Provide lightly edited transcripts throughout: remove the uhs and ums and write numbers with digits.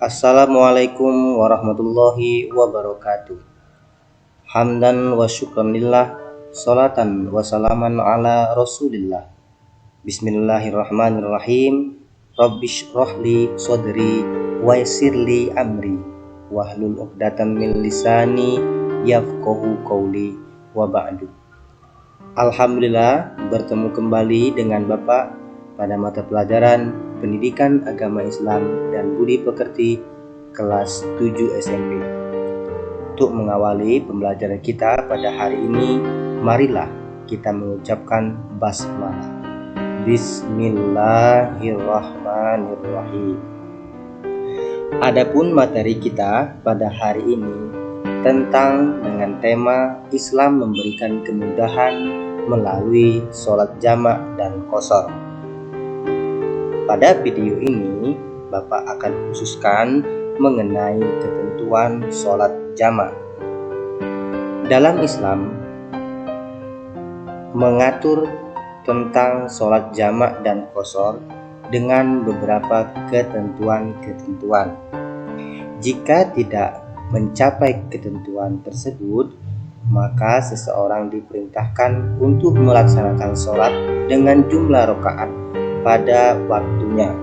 Assalamualaikum warahmatullahi wabarakatuh. Hamdan wa syukranillah, salatan wa salaman ala rasulillah. Bismillahirrahmanirrahim. Rabbishrahli sodri wa yassirli amri wahlul 'uqdatam min lisani yafqahu qawli wa ba'du. Alhamdulillah bertemu kembali dengan Bapak pada mata pelajaran Pendidikan Agama Islam dan Budi Pekerti kelas 7 SMP. Untuk mengawali pembelajaran kita pada hari ini, marilah kita mengucapkan basmalah. Bismillahirrahmanirrahim. Adapun materi kita pada hari ini tentang dengan tema Islam memberikan kemudahan melalui sholat jamak dan qashar. Pada video ini, Bapak akan khususkan mengenai ketentuan sholat jamak. Dalam Islam, mengatur tentang sholat jamak dan qashar dengan beberapa ketentuan-ketentuan. Jika tidak mencapai ketentuan tersebut, maka seseorang diperintahkan untuk melaksanakan sholat dengan jumlah rakaat pada waktunya,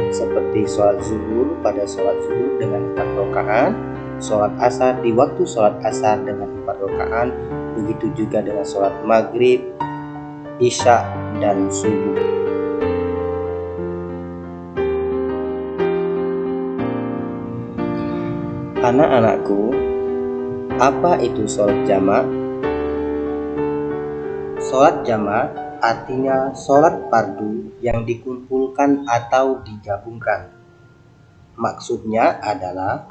seperti sholat zuhur pada sholat zuhur dengan 4 rakaat, sholat asar di waktu sholat asar dengan 4 rakaat, begitu juga dengan sholat maghrib, isya, dan subuh. Anak-anakku, apa itu sholat jamak? Sholat jamak artinya sholat fardu yang dikumpulkan atau digabungkan. Maksudnya adalah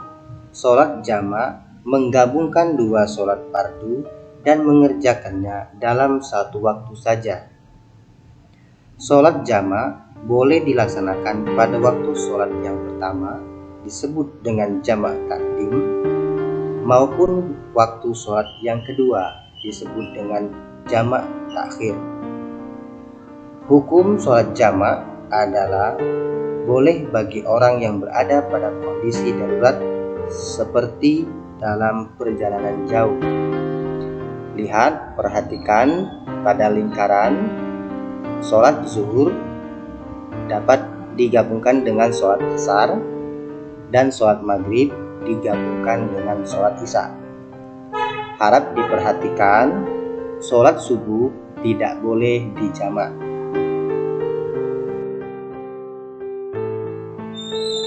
sholat jamak menggabungkan dua sholat fardu dan mengerjakannya dalam satu waktu saja. Sholat jamak boleh dilaksanakan pada waktu sholat yang pertama disebut dengan jamak takdim, maupun waktu sholat yang kedua disebut dengan jamak takhir. Hukum sholat jamak adalah boleh bagi orang yang berada pada kondisi darurat seperti dalam perjalanan jauh. Lihat, perhatikan pada lingkaran sholat zuhur dapat digabungkan dengan sholat asar dan sholat maghrib digabungkan dengan sholat isya. Harap diperhatikan, sholat subuh tidak boleh dijamak.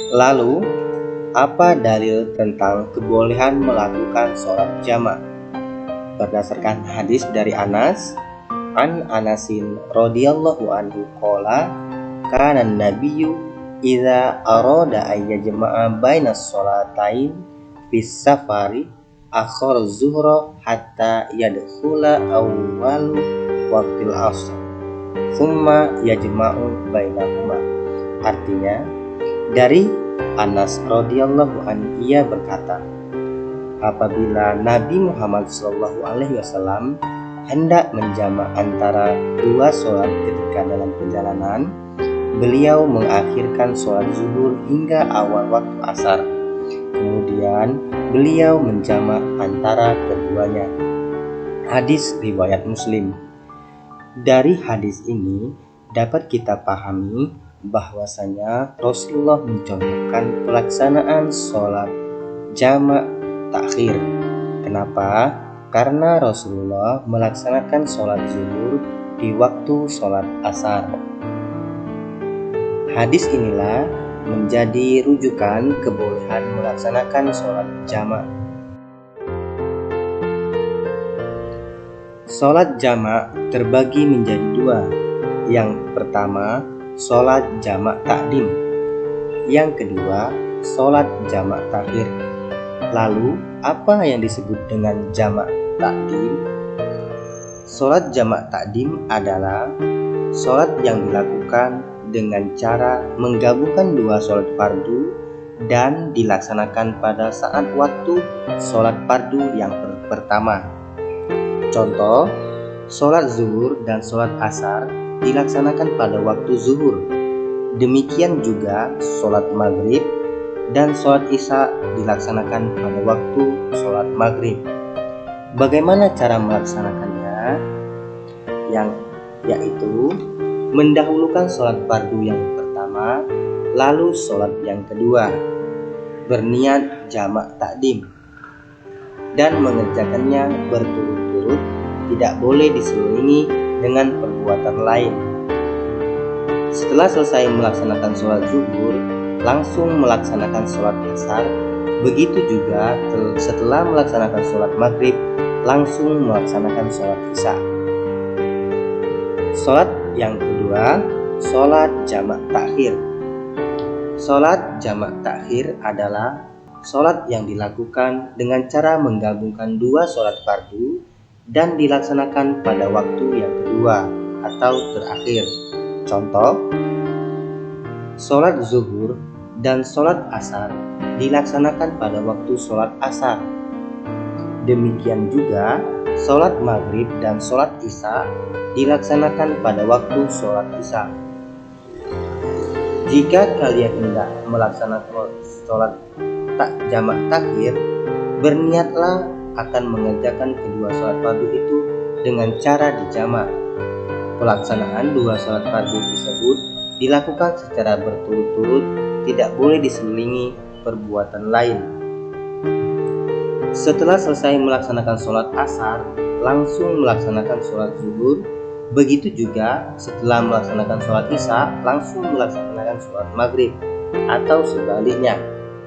Lalu, apa dalil tentang kebolehan melakukan sholat jamak? Berdasarkan hadis dari Anas, an Anasin radhiyallahu anhu qala, kana nabiyyu idza arada ay yajma'a bainas sholatain fis safari akhara zuhra hatta yadkhula awwal waqtil asr thumma yajma'u bainahuma. Artinya, dari Anas radhiyallahu anhu ia berkata, apabila Nabi Muhammad SAW hendak menjamak antara dua sholat ketika dalam perjalanan, beliau mengakhirkan sholat zuhur hingga awal waktu asar. Kemudian beliau menjamak antara keduanya. Hadis riwayat Muslim. Dari hadis ini dapat kita pahami bahwasanya Rasulullah mencontohkan pelaksanaan sholat jamak takhir. Kenapa? Karena Rasulullah melaksanakan sholat zuhur di waktu sholat asar. Hadis inilah menjadi rujukan kebolehan melaksanakan sholat jamak. Sholat jamak terbagi menjadi dua. Yang pertama, sholat jamak takdim. Yang kedua, sholat jamak takhir. Lalu, apa yang disebut dengan jamak takdim? Sholat jamak takdim adalah sholat yang dilakukan dengan cara menggabungkan dua sholat fardu dan dilaksanakan pada saat waktu sholat fardu yang pertama. Contoh, sholat zuhur dan sholat asar dilaksanakan pada waktu zuhur. Demikian juga sholat maghrib dan sholat isya dilaksanakan pada waktu sholat maghrib. Bagaimana cara melaksanakannya? Yaitu mendahulukan sholat fardu yang pertama, lalu sholat yang kedua, berniat jamak takdim, dan mengerjakannya berturut-turut, tidak boleh diselingi dengan perbuatan lain. Setelah selesai melaksanakan sholat zuhur, langsung melaksanakan sholat asar. Begitu juga setelah melaksanakan sholat maghrib, langsung melaksanakan sholat isya. Sholat yang kedua, sholat jamak takhir. Sholat jamak takhir adalah sholat yang dilakukan dengan cara menggabungkan dua sholat fardu dan dilaksanakan pada waktu yang kedua atau terakhir. Contoh, sholat zuhur dan sholat asar dilaksanakan pada waktu sholat asar. Demikian juga sholat maghrib dan sholat isya dilaksanakan pada waktu sholat isya. Jika kalian hendak melaksanakan sholat jamak takhir, berniatlah akan mengerjakan kedua sholat fardu itu dengan cara dijamak. Pelaksanaan dua sholat fardu tersebut dilakukan secara berturut-turut, tidak boleh diselingi perbuatan lain. Setelah selesai melaksanakan sholat asar, langsung melaksanakan sholat zuhur. Begitu juga setelah melaksanakan sholat isya, langsung melaksanakan sholat maghrib, atau sebaliknya.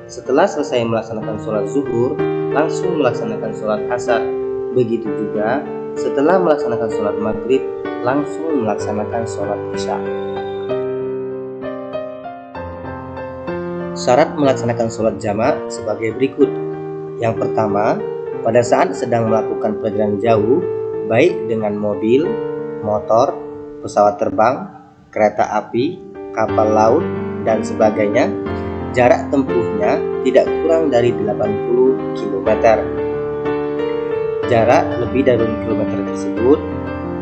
Setelah selesai melaksanakan sholat zuhur, langsung melaksanakan sholat asar. Begitu juga setelah melaksanakan sholat maghrib, langsung melaksanakan sholat isya. Syarat melaksanakan sholat jamak sebagai berikut. Yang pertama, pada saat sedang melakukan perjalanan jauh, baik dengan mobil, motor, pesawat terbang, kereta api, kapal laut, dan sebagainya, jarak tempuhnya tidak kurang dari 80 km. Jarak lebih dari 20 km tersebut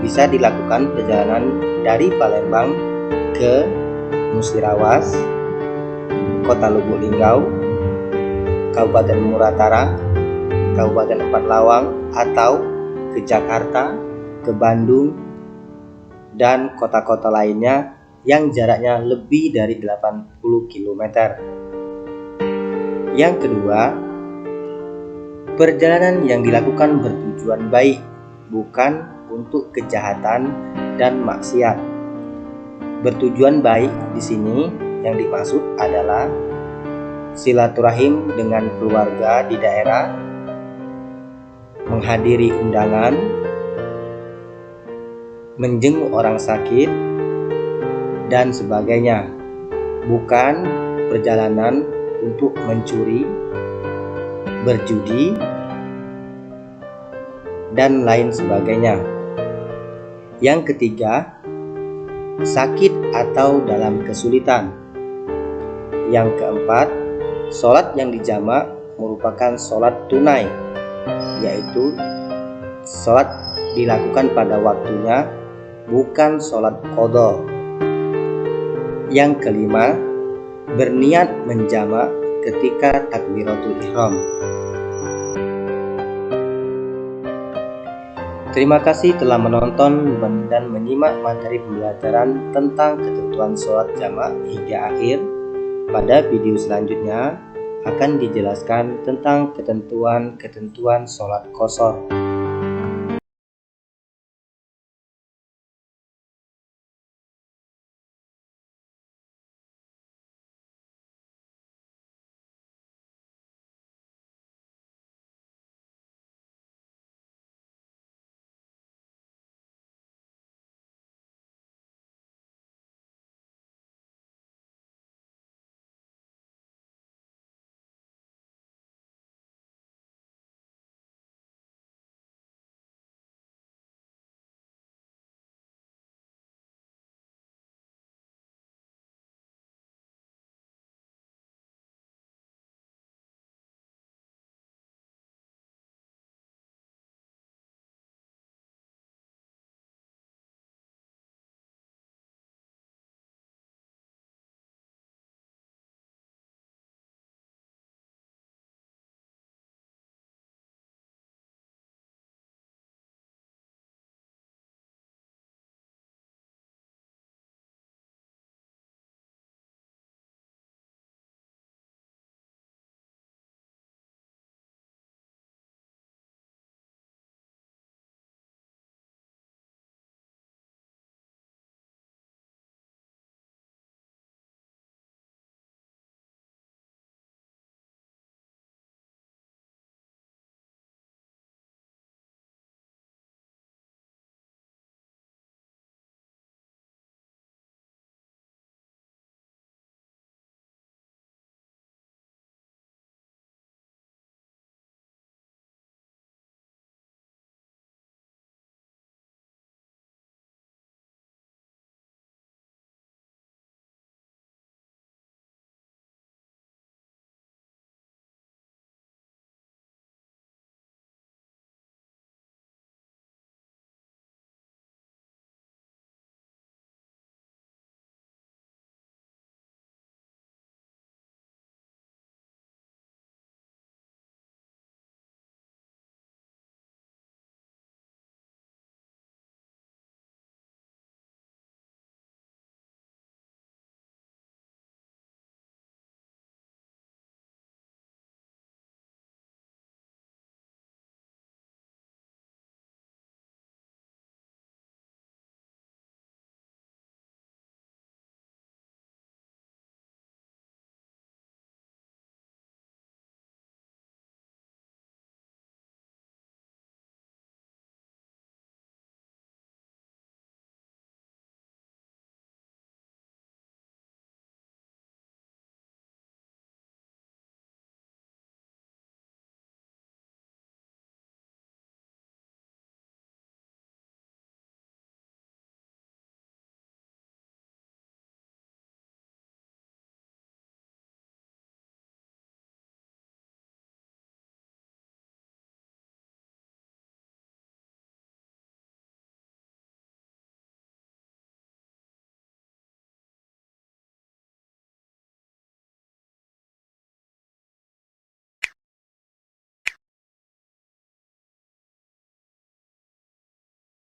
bisa dilakukan perjalanan dari Palembang ke Musirawas, Kota Lubuk Linggau, Kabupaten Muratara, Kabupaten Empat Lawang, atau ke Jakarta, ke Bandung, dan kota-kota lainnya yang jaraknya lebih dari 80 km. Yang kedua, perjalanan yang dilakukan bertujuan baik, bukan untuk kejahatan dan maksiat. Bertujuan baik di sini yang dimaksud adalah silaturahim dengan keluarga di daerah, menghadiri undangan, menjenguk orang sakit, dan sebagainya. Bukan perjalanan untuk mencuri, berjudi, dan lain sebagainya. Yang ketiga, sakit atau dalam kesulitan. Yang keempat, sholat yang dijamak merupakan sholat tunai, yaitu sholat dilakukan pada waktunya, bukan sholat qadha. Yang kelima, berniat menjamak ketika takbiratul ihram. Terima kasih telah menonton dan menyimak materi pembelajaran tentang ketentuan sholat jamak hingga akhir. Pada video selanjutnya akan dijelaskan tentang ketentuan sholat qashar.